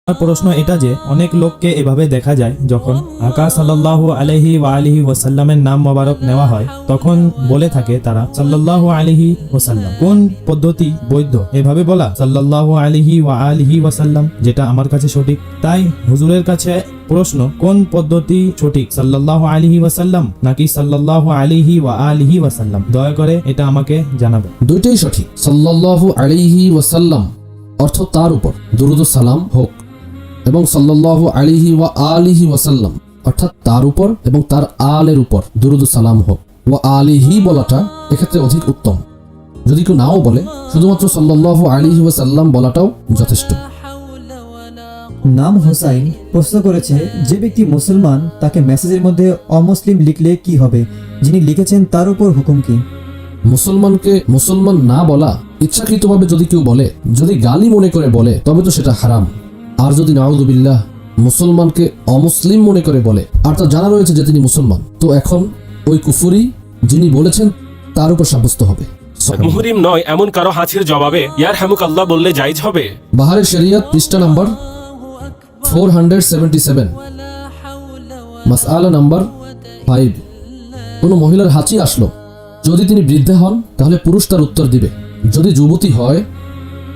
প্রশ্ন এটা যে অনেক লোককে এভাবে দেখা যায় যখন আকা সাল্লাল্লাহু আলাইহি ওয়া আলিহি ওয়াসাল্লামের নাম মোবারক নেওয়া হয় তখন বলে থাকে তারা সাল্লাল্লাহু আলাইহি ওয়াসাল্লাম। কোন পদ্ধতি বৈধ এভাবে বলা সাল্লাল্লাহু আলাইহি ওয়া আলিহি ওয়াসাল্লাম, যেটা আমার কাছে সঠিক? তাই হুজুরের কাছে প্রশ্ন, কোন পদ্ধতি সঠিক, সাল্লাল্লাহু আলাইহি ওয়াসাল্লাম নাকি সাল্লাল্লাহু আলাইহি ওয়া আলিহি ওয়াসাল্লাম? দয়া করে এটা আমাকে জানাবেন। দুইটাই সঠিক। সাল্লাল্লাহু আলাইহি ওয়াসাল্লাম অর্থ তার উপর দুরূদ ও সালাম হোক, এবং সাল্লাল্লাহু আলাইহি ওয়া আলিহি ওয়াসাল্লাম অর্থাৎ তার উপর এবং তার আলের উপর দুরূদ ও সালাম হোক। ওয়া আলিহি বলাটা এক্ষেত্রে অধিক উত্তম। যদি কেউ নাও বলে, শুধুমাত্র সাল্লাল্লাহু আলাইহি ওয়াসাল্লাম বলাটাও যথেষ্ট। নাম হোসাইন প্রশ্ন করেছে, যে ব্যক্তি মুসলমান তাকে মেসেজের মধ্যে অমুসলিম লিখলে কি হবে? যিনি লিখেছেন তার উপর হুকুম কি? মুসলমানকে মুসলমান না বলা ইচ্ছাকৃতভাবে যদি কেউ বলে, যদি গালি মনে করে বলে, তবে তো সেটা হারাম। আর যদি নাউযুবিল্লাহ মুসলমানকে অমুসলিম মনে করে বলে আর তার জানা রয়েছে যে তিনি মুসলমান, তো এখন ওই কুফরি যিনি বলেছেন তার উপর সাব্যস্ত হবে। মুহরিম নয় এমন কারো হাঁচির জবাবে ইয়ারহামুকাল্লাহ বললে জায়েজ হবে? বাহারের শরিয়ত পৃষ্ঠা নাম্বার 477, মাসআলা নাম্বার 5। কোনো মহিলার হাঁচি আসলো, যদি তিনি বৃদ্ধা হন তাহলে পুরুষ তার উত্তর দিবে, যদি যুবতী হয়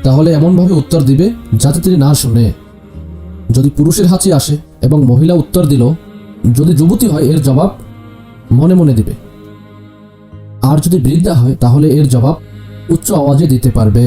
তাহলে এমনভাবে উত্তর দিবে যাতে তিনি না শুনে। যদি পুরুষের হাঁচি আসে এবং মহিলা উত্তর দিল, যদি যুবতী হয় এর জবাব মনে মনে দিবে, আর যদি বৃদ্ধা হয় তাহলে এর জবাব উচ্চ আওয়াজে দিতে পারবে।